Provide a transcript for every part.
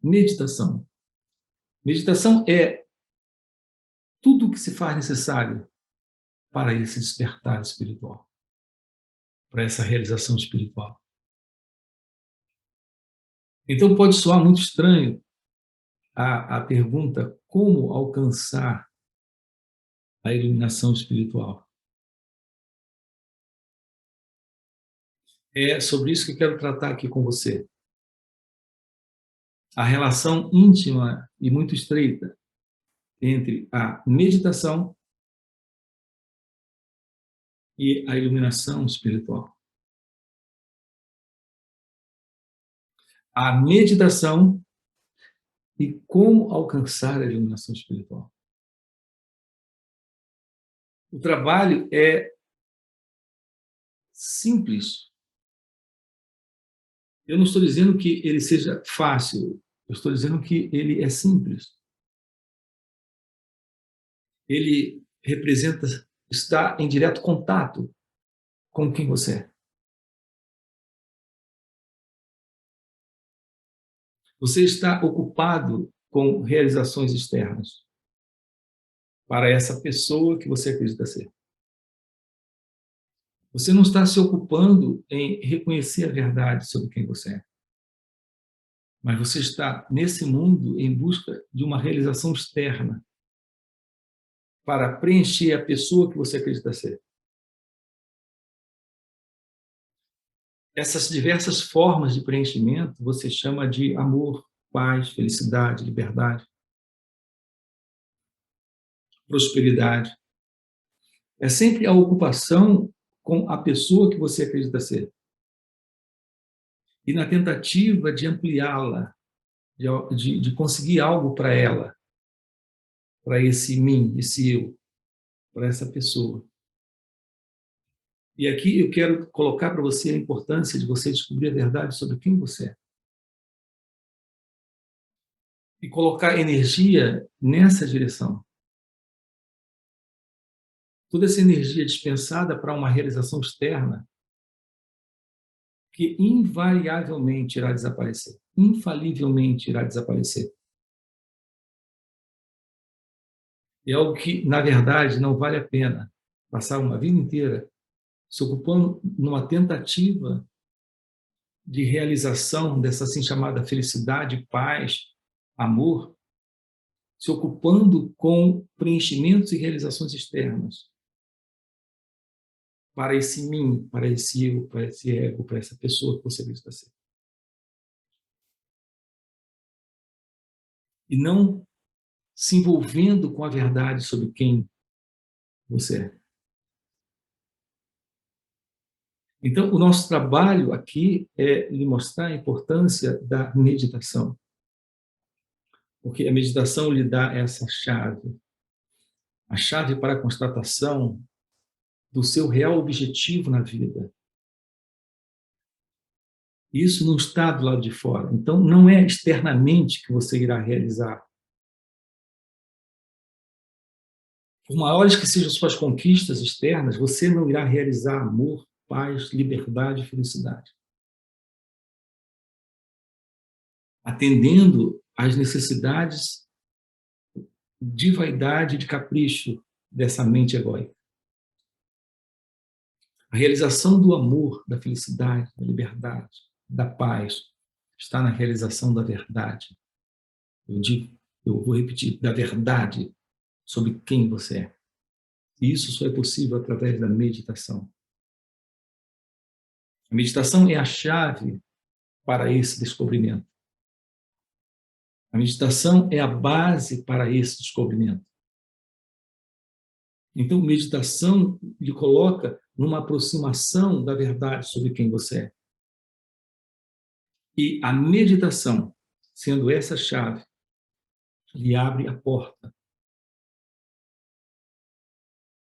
Meditação. Meditação é tudo o que se faz necessário para esse despertar espiritual, para essa realização espiritual. Então pode soar muito estranho a pergunta como alcançar a iluminação espiritual. É sobre isso que eu quero tratar aqui com você. A relação íntima e muito estreita entre a meditação e a iluminação espiritual. A meditação e como alcançar a iluminação espiritual. O trabalho é simples. Eu não estou dizendo que ele seja fácil, eu estou dizendo que ele é simples. Ele representa estar em direto contato com quem você é. Você está ocupado com realizações externas para essa pessoa que você acredita ser. Você não está se ocupando em reconhecer a verdade sobre quem você é. Mas você está nesse mundo em busca de uma realização externa para preencher a pessoa que você acredita ser. Essas diversas formas de preenchimento você chama de amor, paz, felicidade, liberdade, prosperidade. É sempre a ocupação com a pessoa que você acredita ser. E na tentativa de ampliá-la, de conseguir algo para ela, para esse mim, esse eu, para essa pessoa. E aqui eu quero colocar para você a importância de você descobrir a verdade sobre quem você é. E colocar energia nessa direção. Toda essa energia dispensada para uma realização externa que invariavelmente irá desaparecer. Infalivelmente irá desaparecer. É algo que, na verdade, não vale a pena passar uma vida inteira se ocupando numa tentativa de realização dessa assim chamada felicidade, paz, amor, se ocupando com preenchimentos e realizações externas para esse mim, para esse eu, para esse ego, para essa pessoa que você acredita ser. E não se envolvendo com a verdade sobre quem você é. Então, o nosso trabalho aqui é lhe mostrar a importância da meditação. Porque a meditação lhe dá essa chave. A chave para a constatação do seu real objetivo na vida. Isso não está do lado de fora. Então, não é externamente que você irá realizar. Por maiores que sejam suas conquistas externas, você não irá realizar amor, paz, liberdade e felicidade. Atendendo às necessidades de vaidade e de capricho dessa mente egóica. A realização do amor, da felicidade, da liberdade, da paz, está na realização da verdade. Eu vou repetir, da verdade sobre quem você é. E isso só é possível através da meditação. A meditação é a chave para esse descobrimento. A meditação é a base para esse descobrimento. Então, meditação lhe coloca numa aproximação da verdade sobre quem você é. E a meditação, sendo essa chave, lhe abre a porta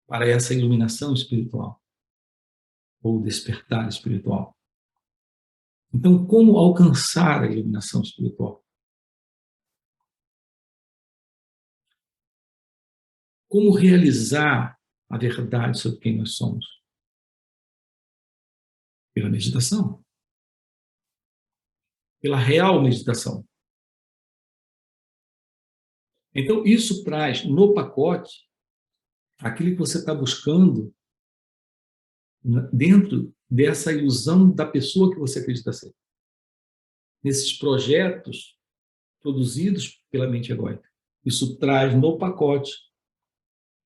para essa iluminação espiritual, ou despertar espiritual. Então, como alcançar a iluminação espiritual? Como realizar a verdade sobre quem nós somos? Pela meditação. Pela real meditação. Então, isso traz no pacote aquilo que você está buscando dentro dessa ilusão da pessoa que você acredita ser. Nesses projetos produzidos pela mente egóica. Isso traz no pacote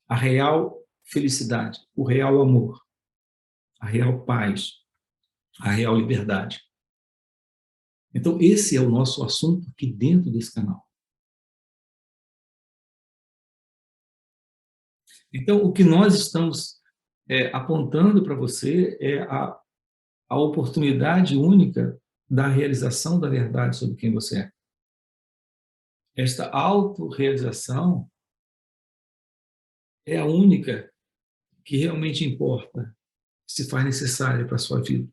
a real felicidade, o real amor, a real paz, a real liberdade. Então, esse é o nosso assunto aqui dentro desse canal. Então, o que nós estamos apontando para você é a oportunidade única da realização da verdade sobre quem você é. Esta autorrealização é a única que realmente importa, se faz necessária para a sua vida.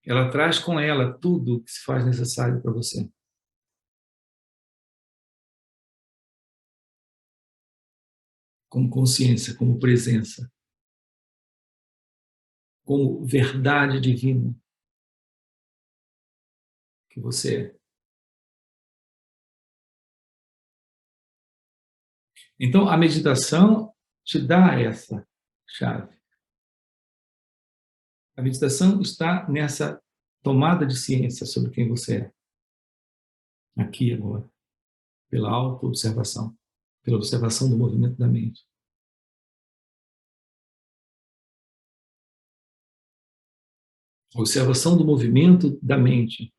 Ela traz com ela tudo o que se faz necessário para você. Como consciência, como presença, como verdade divina que você é. Então, a meditação te dá essa chave. A meditação está nessa tomada de ciência sobre quem você é, aqui e agora, pela auto-observação, pela observação do movimento da mente. A observação do movimento da mente,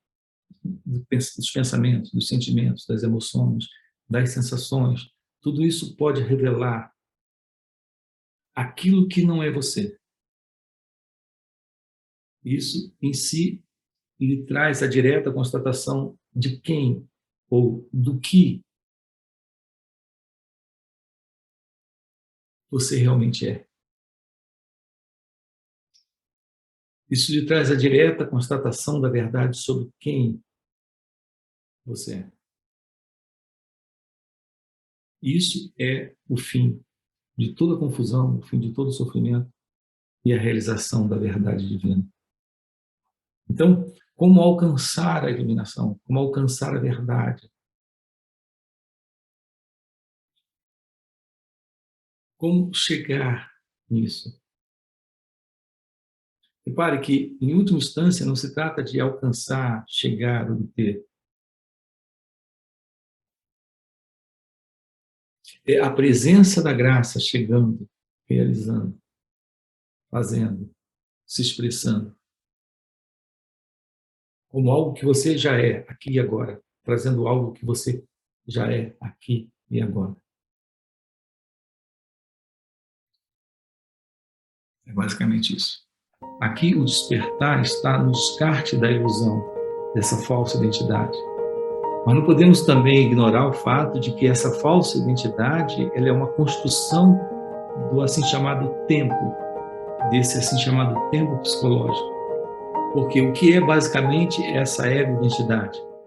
dos pensamentos, dos sentimentos, das emoções, das sensações, tudo isso pode revelar aquilo que não é você. Isso, em si, lhe traz a direta constatação de quem ou do que você realmente é. Isso lhe traz a direta constatação da verdade sobre quem você é. Isso é o fim de toda confusão, o fim de todo sofrimento e a realização da verdade divina. Então, como alcançar a iluminação? Como alcançar a verdade? Como chegar nisso? Repare que, em última instância, não se trata de alcançar, chegar, obter. É a presença da graça chegando, realizando, fazendo, se expressando. Como algo que você já é, aqui e agora. Trazendo algo que você já é, aqui e agora. É basicamente isso. Aqui o despertar está no descarte da ilusão, dessa falsa identidade. Mas não podemos também ignorar o fato de que essa falsa identidade ela é uma construção do assim chamado tempo, desse assim chamado tempo psicológico. Porque o que é basicamente essa ego-identidade?